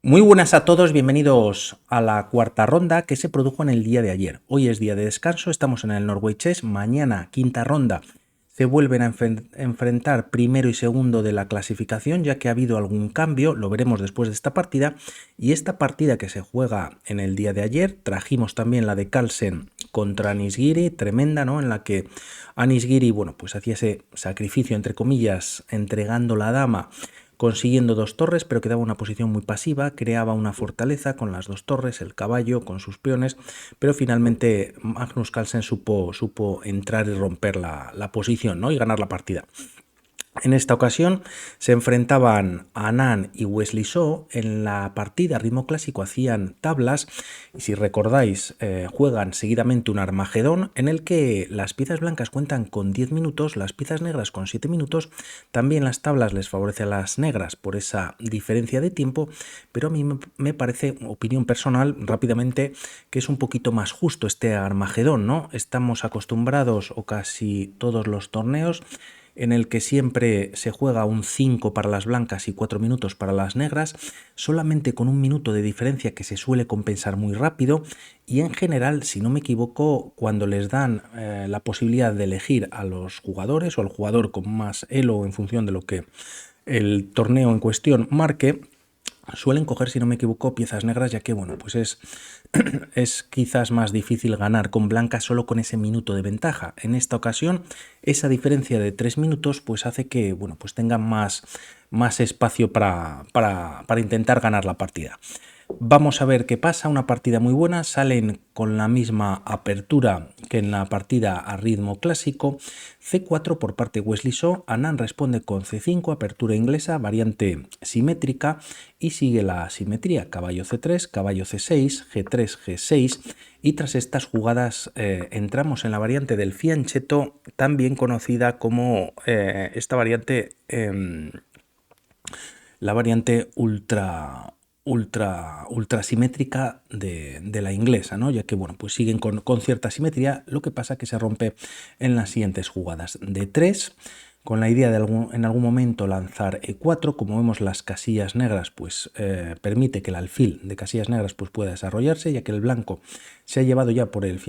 Muy buenas a todos, bienvenidos a la cuarta ronda que se produjo en el día de ayer. Hoy es día de descanso, estamos en el Norway Chess, mañana quinta ronda se vuelven a enfrentar primero y segundo de la clasificación, ya que ha habido algún cambio, lo veremos después de esta partida. Y esta partida que se juega en el día de ayer, trajimos también la de Carlsen contra Anish Giri, tremenda, ¿no? En la que Anish Giri, bueno, pues hacía ese sacrificio, entre comillas, entregando la dama, consiguiendo dos torres, pero quedaba una posición muy pasiva, creaba una fortaleza con las dos torres, el caballo con sus peones, pero finalmente Magnus Carlsen supo entrar y romper la posición, ¿no? Y ganar la partida. En esta ocasión se enfrentaban Anand y Wesley So. En la partida a ritmo clásico hacían tablas y, si recordáis, juegan seguidamente un Armagedón en el que las piezas blancas cuentan con 10 minutos, las piezas negras con 7 minutos. También las tablas les favorece a las negras por esa diferencia de tiempo, pero a mí me parece, opinión personal, rápidamente, que es un poquito más justo este Armagedón, ¿no? Estamos acostumbrados, o casi todos los torneos, en el que siempre se juega un 5 para las blancas y 4 minutos para las negras, solamente con un minuto de diferencia que se suele compensar muy rápido. Y en general, si no me equivoco, cuando les dan la posibilidad de elegir a los jugadores o al jugador con más elo en función de lo que el torneo en cuestión marque, suelen coger, si no me equivoco, piezas negras, ya que, bueno, pues es quizás más difícil ganar con blancas solo con ese minuto de ventaja. En esta ocasión, esa diferencia de 3 minutos pues hace que, bueno, pues tengan más espacio para intentar ganar la partida. Vamos a ver qué pasa, una partida muy buena, salen con la misma apertura que en la partida a ritmo clásico. C4 por parte de Wesley So, Anand responde con C5, apertura inglesa, variante simétrica, y sigue la simetría, caballo C3, caballo C6, G3, G6, y tras estas jugadas entramos en la variante del fianchetto, también conocida como esta variante, la variante ultra simétrica de la inglesa, ¿no? Ya que, bueno, pues siguen con cierta simetría, lo que pasa que se rompe en las siguientes jugadas. D3, con la idea de en algún momento lanzar E4, como vemos las casillas negras, pues permite que el alfil de casillas negras pues pueda desarrollarse, ya que el blanco se ha llevado ya por el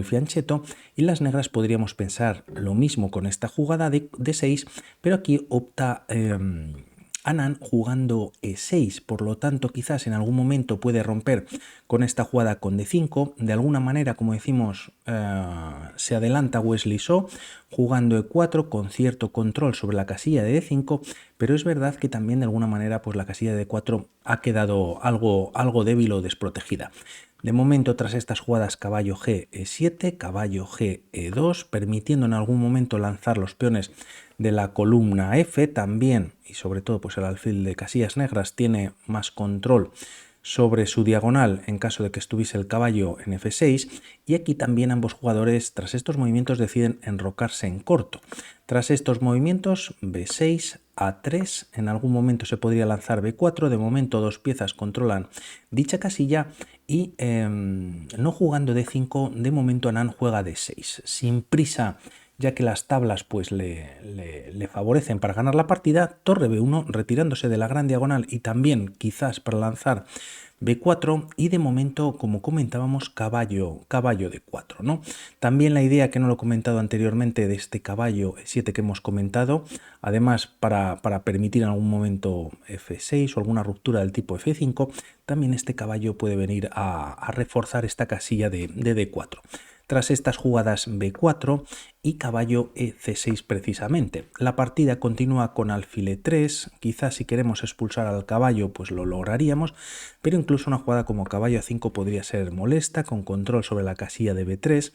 fianchetto, y las negras podríamos pensar lo mismo con esta jugada de D6, pero aquí opta Anand jugando E6, por lo tanto quizás en algún momento puede romper con esta jugada con D5, de alguna manera, como decimos, se adelanta Wesley So jugando E4 con cierto control sobre la casilla de D5, pero es verdad que también de alguna manera pues la casilla de D4 ha quedado algo débil o desprotegida. De momento, tras estas jugadas, caballo G, E7, caballo G, E2, permitiendo en algún momento lanzar los peones de la columna F también, y sobre todo pues el alfil de casillas negras tiene más control sobre su diagonal en caso de que estuviese el caballo en F6, y aquí también ambos jugadores tras estos movimientos deciden enrocarse en corto. Tras estos movimientos, B6, A3, en algún momento se podría lanzar B4, de momento dos piezas controlan dicha casilla, y no jugando D5, de momento Anand juega D6, sin prisa, ya que las tablas pues le favorecen para ganar la partida. Torre B1, retirándose de la gran diagonal y también quizás para lanzar B4, y de momento, como comentábamos, caballo D4, ¿no? También la idea, que no lo he comentado anteriormente, de este caballo E7 que hemos comentado, además para permitir en algún momento F6 o alguna ruptura del tipo F5, también este caballo puede venir a reforzar esta casilla de D4. Tras estas jugadas B4 y caballo C6 precisamente. La partida continúa con alfil E3, quizás si queremos expulsar al caballo pues lo lograríamos, pero incluso una jugada como caballo A5 podría ser molesta, con control sobre la casilla de B3,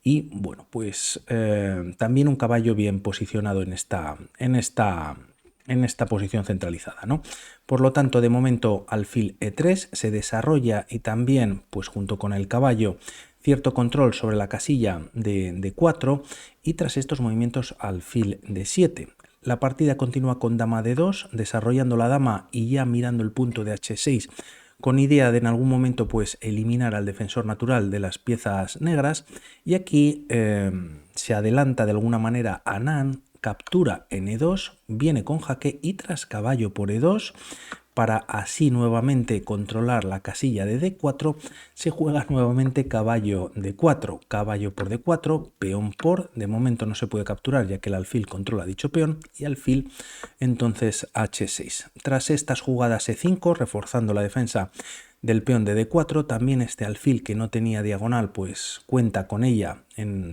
y bueno, pues también un caballo bien posicionado en esta posición centralizada, ¿no? Por lo tanto, de momento alfil E3 se desarrolla, y también, pues junto con el caballo, cierto control sobre la casilla de D4, y tras estos movimientos alfil D7. La partida continúa con dama D2, desarrollando la dama y ya mirando el punto de H6, con idea de en algún momento pues eliminar al defensor natural de las piezas negras, y aquí se adelanta de alguna manera Anand, captura en E2, viene con jaque, y tras caballo por E2 Para así nuevamente controlar la casilla de D4, se juega nuevamente caballo D4, caballo por D4, peón por, de momento no se puede capturar ya que el alfil controla dicho peón, y alfil entonces H6. Tras estas jugadas E5, reforzando la defensa del peón de D4, también este alfil que no tenía diagonal pues cuenta con ella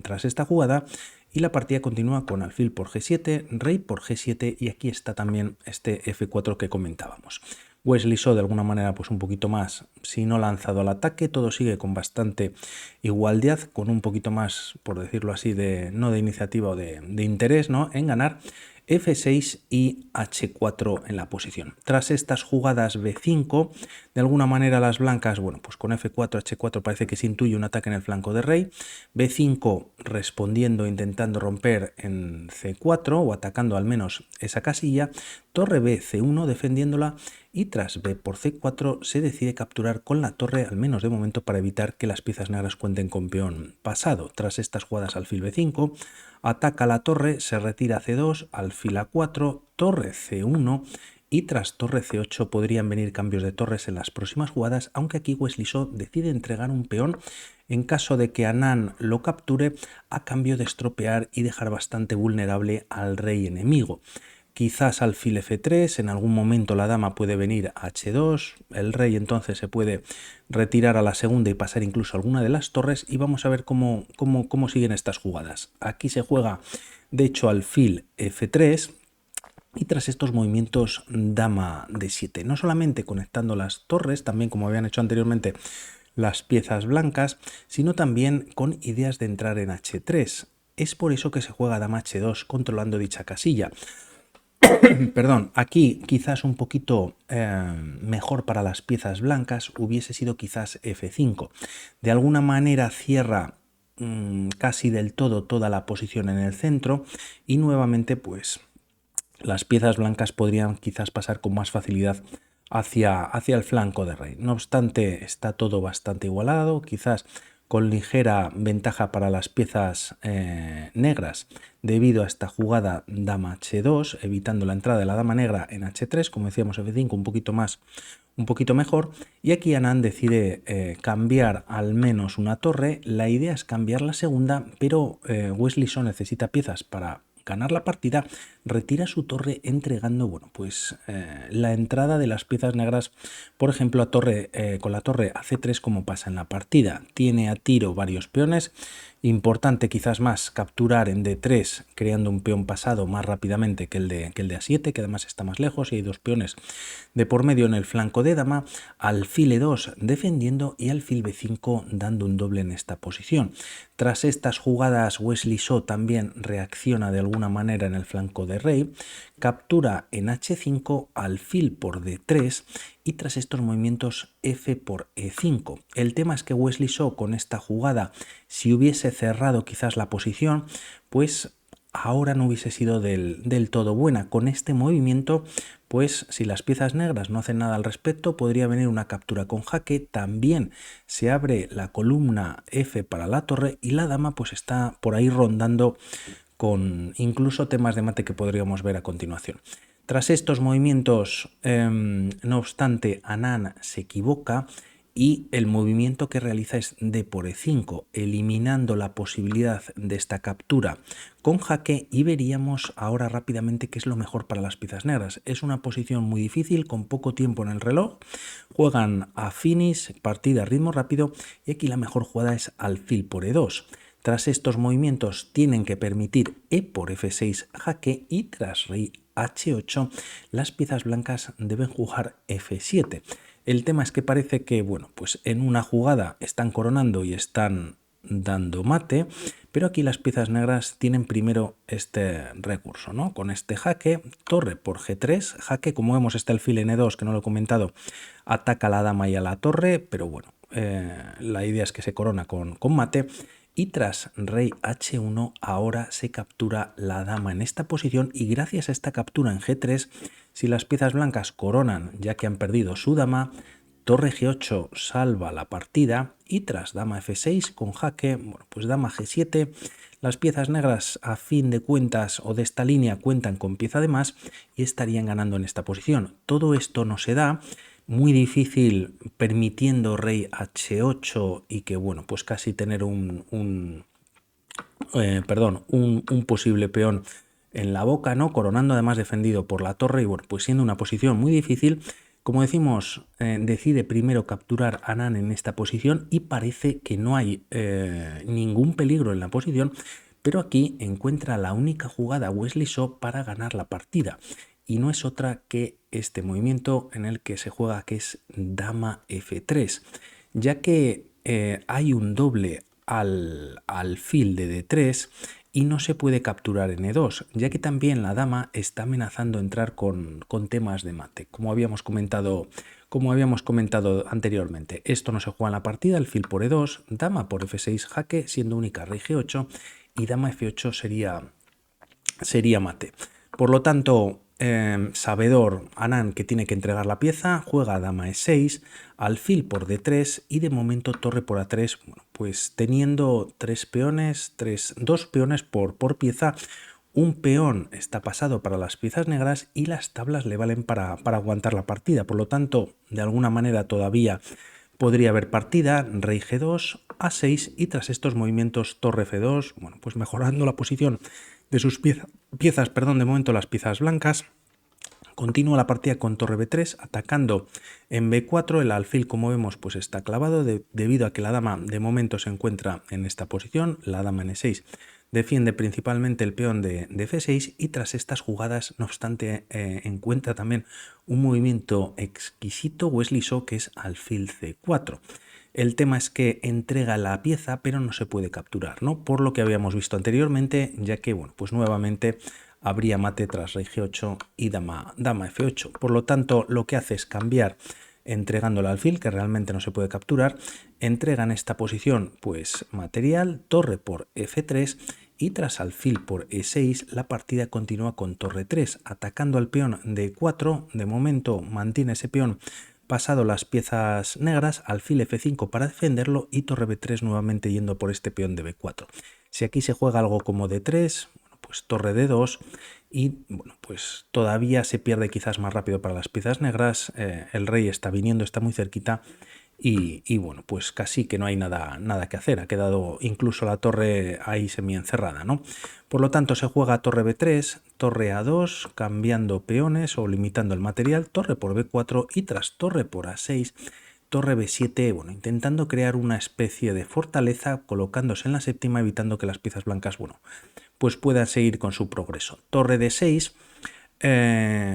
tras esta jugada, y la partida continúa con alfil por G7, rey por G7, y aquí está también este F4 que comentábamos. Wesley So de alguna manera pues un poquito más, si no lanzado al ataque, todo sigue con bastante igualdad, con un poquito más, por decirlo así, no de iniciativa o de interés, ¿no?, en ganar. F6 y H4 en la posición. Tras estas jugadas B5, de alguna manera las blancas, bueno, pues con F4, H4 parece que se intuye un ataque en el flanco de rey. B5 respondiendo, intentando romper en C4 o atacando al menos esa casilla. Torre B, C1 defendiéndola, y tras B por C4 se decide capturar con la torre, al menos de momento, para evitar que las piezas negras cuenten con peón pasado. Tras estas jugadas alfil B5, ataca la torre, se retira a C2, alfil A4, torre C1, y tras torre C8 podrían venir cambios de torres en las próximas jugadas, aunque aquí Wesley So decide entregar un peón en caso de que Anand lo capture, a cambio de estropear y dejar bastante vulnerable al rey enemigo. Quizás alfil F3, en algún momento la dama puede venir a H2, el rey entonces se puede retirar a la segunda y pasar incluso alguna de las torres, y vamos a ver cómo siguen estas jugadas. Aquí se juega de hecho alfil F3, y tras estos movimientos dama D7, no solamente conectando las torres, también como habían hecho anteriormente las piezas blancas, sino también con ideas de entrar en H3. Es por eso que se juega dama H2 controlando dicha casilla. Perdón, aquí quizás un poquito mejor para las piezas blancas hubiese sido quizás F5. De alguna manera cierra casi del todo toda la posición en el centro, y nuevamente pues las piezas blancas podrían quizás pasar con más facilidad hacia el flanco de rey. No obstante, está todo bastante igualado, quizás con ligera ventaja para las piezas negras debido a esta jugada dama H2, evitando la entrada de la dama negra en H3, como decíamos F5 un poquito mejor, y aquí Anand decide cambiar al menos una torre. La idea es cambiar la segunda, pero Wesley So necesita piezas para ganar la partida, retira su torre entregando, bueno, pues la entrada de las piezas negras, por ejemplo, con la torre a C3, como pasa en la partida. Tiene a tiro varios peones, importante quizás más capturar en D3 creando un peón pasado más rápidamente que el de A7, que además está más lejos, y hay dos peones de por medio en el flanco de dama, alfil E2 defendiendo y alfil B5 dando un doble en esta posición. Tras estas jugadas Wesley So también reacciona de alguna manera en el flanco de rey, captura en H5, alfil por D3, y tras estos movimientos F por E5. El tema es que Wesley So con esta jugada, si hubiese cerrado quizás la posición, pues ahora no hubiese sido del todo buena. Con este movimiento, pues si las piezas negras no hacen nada al respecto, podría venir una captura con jaque. También se abre la columna F para la torre, y la dama pues está por ahí rondando, con incluso temas de mate que podríamos ver a continuación. Tras estos movimientos, no obstante, Anand se equivoca y el movimiento que realiza es D por E5, eliminando la posibilidad de esta captura con jaque, y veríamos ahora rápidamente qué es lo mejor para las piezas negras. Es una posición muy difícil, con poco tiempo en el reloj, juegan a finish, partida a ritmo rápido, y aquí la mejor jugada es alfil por E2. Tras estos movimientos tienen que permitir E por F6 jaque, y tras rey H8 las piezas blancas deben jugar F7. El tema es que parece que, bueno, pues en una jugada están coronando y están dando mate, pero aquí las piezas negras tienen primero este recurso, ¿no? Con este jaque, torre por G3, jaque, como vemos está el alfil en E2, que no lo he comentado, ataca a la dama y a la torre, pero bueno, la idea es que se corona con mate. Y tras rey H1 ahora se captura la dama en esta posición, y gracias a esta captura en G3, si las piezas blancas coronan ya que han perdido su dama, torre G8 salva la partida, y tras dama F6 con jaque, bueno, pues dama G7, Las piezas negras, a fin de cuentas o de esta línea, cuentan con pieza de más y estarían ganando en esta posición. Todo esto no se da, muy difícil permitiendo rey h8 y que, bueno, pues casi tener un posible peón en la boca, ¿no? Coronando además defendido por la torre y, bueno, pues siendo una posición muy difícil. Como decimos, decide primero capturar a Nan en esta posición y parece que no hay ningún peligro en la posición, pero aquí encuentra la única jugada Wesley So para ganar la partida y no es otra que este movimiento en el que se juega, que es dama f3, ya que hay un doble alfil de d3 y no se puede capturar en e2, ya que también la dama está amenazando entrar con temas de mate, como habíamos comentado anteriormente. Esto no se juega en la partida, alfil por e2, dama por f6 jaque, siendo única rey g8 y dama f8 sería mate. Por lo tanto, sabedor Anand que tiene que entregar la pieza, juega dama e6, alfil por d3 y de momento torre por a3, bueno, pues teniendo dos peones por pieza. Un peón está pasado para las piezas negras y las tablas le valen para aguantar la partida. Por lo tanto, de alguna manera todavía podría haber partida, rey g2, a6 y tras estos movimientos torre f2, bueno, pues mejorando la posición de sus piezas, de momento las piezas blancas. Continúa la partida con torre b3, atacando en b4, el alfil como vemos pues está clavado debido a que la dama de momento se encuentra en esta posición, la dama en e6 defiende principalmente el peón de f6 y tras estas jugadas no obstante encuentra también un movimiento exquisito Wesley So que es alfil c4. El tema es que entrega la pieza pero no se puede capturar, ¿no? Por lo que habíamos visto anteriormente, ya que bueno, pues nuevamente habría mate tras rey g8 y dama f8. Por lo tanto, lo que hace es cambiar entregando el alfil, que realmente no se puede capturar, entrega en esta posición pues material, torre por f3 y tras alfil por e6 la partida continúa con torre 3, atacando al peón de 4, de momento mantiene ese peón pasado las piezas negras, alfil f5 para defenderlo y torre b3 nuevamente yendo por este peón de b4. Si aquí se juega algo como d3, pues torre d2 y bueno, pues todavía se pierde quizás más rápido para las piezas negras, el rey está viniendo, está muy cerquita y bueno, pues casi que no hay nada que hacer, ha quedado incluso la torre ahí semi encerrada, ¿no? Por lo tanto se juega torre b3, torre a2, cambiando peones o limitando el material, torre por b4 y tras torre por a6, torre b7, bueno, intentando crear una especie de fortaleza colocándose en la séptima, evitando que las piezas blancas, bueno, pues puedan seguir con su progreso. Torre d6,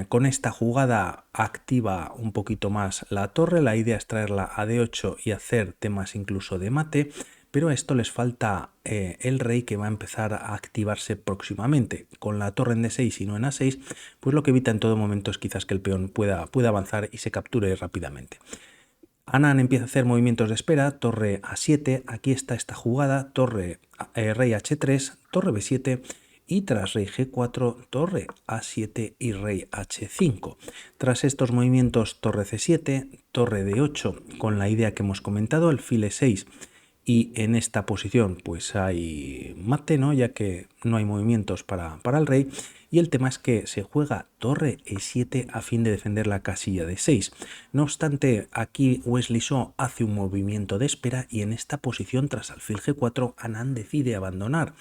con esta jugada activa un poquito más la torre, la idea es traerla a d8 y hacer temas incluso de mate, pero a esto les falta el rey que va a empezar a activarse próximamente. Con la torre en d6 y no en a6, pues lo que evita en todo momento es quizás que el peón pueda avanzar y se capture rápidamente. Anand empieza a hacer movimientos de espera, torre a7, aquí está esta jugada, rey h3, torre b7 y tras rey g4, torre a7 y rey h5. Tras estos movimientos torre c7, torre d8 con la idea que hemos comentado, alfil e6 y en esta posición pues hay mate, ¿no? Ya que no hay movimientos para el rey y el tema es que se juega torre e7 a fin de defender la casilla de 6. No obstante, aquí Wesley So hace un movimiento de espera y en esta posición tras alfil g4 Anand decide abandonar.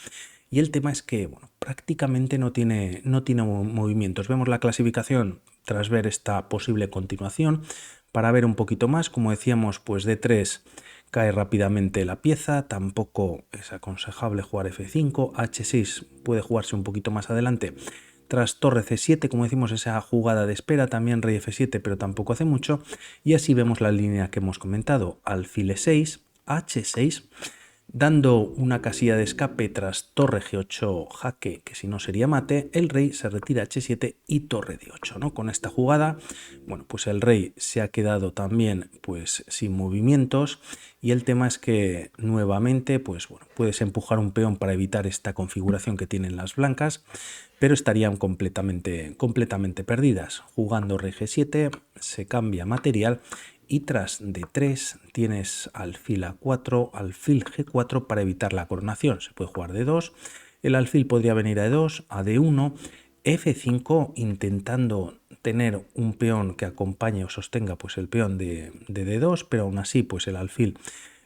Y el tema es que bueno, prácticamente no tiene movimientos. Vemos la clasificación tras ver esta posible continuación. Para ver un poquito más, como decíamos, pues d3 cae rápidamente la pieza, tampoco es aconsejable jugar f5, h6 puede jugarse un poquito más adelante. Tras torre c7, como decimos, esa jugada de espera, también rey f7, pero tampoco hace mucho. Y así vemos la línea que hemos comentado, alfil e6, h6, dando una casilla de escape tras torre g8 jaque, que si no sería mate, el rey se retira h7 y torre d8, ¿no? Con esta jugada, bueno, pues el rey se ha quedado también pues sin movimientos y el tema es que nuevamente pues bueno, puedes empujar un peón para evitar esta configuración que tienen las blancas, pero estarían completamente perdidas. Jugando rey g7 se cambia material y tras D3 tienes alfil A4, alfil G4 para evitar la coronación. Se puede jugar D2, el alfil podría venir a E2, a D1, F5 intentando tener un peón que acompañe o sostenga pues el peón de D2, pero aún así pues el alfil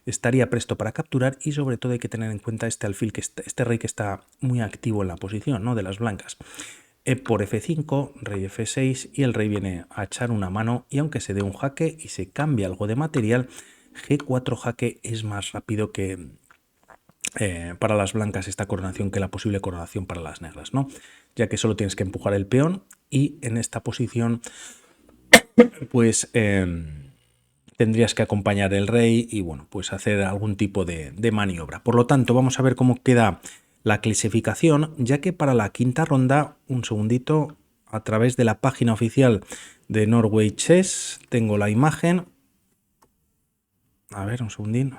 estaría presto para capturar y sobre todo hay que tener en cuenta este alfil, este rey que está muy activo en la posición, ¿no?, de las blancas. E por F5, rey F6 y el rey viene a echar una mano y aunque se dé un jaque y se cambie algo de material, G4 jaque es más rápido que para las blancas esta coronación que la posible coronación para las negras, ¿no? Ya que solo tienes que empujar el peón y en esta posición pues tendrías que acompañar el rey y bueno, pues hacer algún tipo de maniobra. Por lo tanto, vamos a ver cómo queda la clasificación, ya que para la quinta ronda, un segundito, a través de la página oficial de Norway Chess tengo la imagen. A ver, un segundín.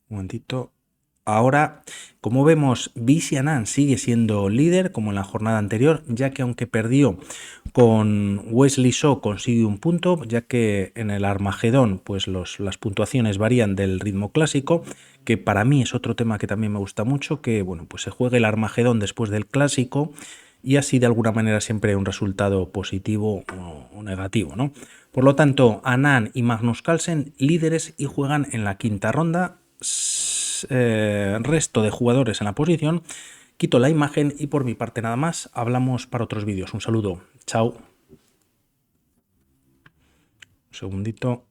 Un momentito. Ahora, como vemos, Vishy Anand sigue siendo líder como en la jornada anterior, ya que aunque perdió con Wesley So consigue un punto, ya que en el Armagedón pues las puntuaciones varían del ritmo clásico, que para mí es otro tema que también me gusta mucho, que bueno, pues se juegue el Armagedón después del clásico y así de alguna manera siempre un resultado positivo o negativo, ¿no? Por lo tanto, Anand y Magnus Carlsen líderes y juegan en la quinta ronda. Resto de jugadores en la posición, quito la imagen y por mi parte nada más. Hablamos para otros vídeos. Un saludo, chao. Un segundito.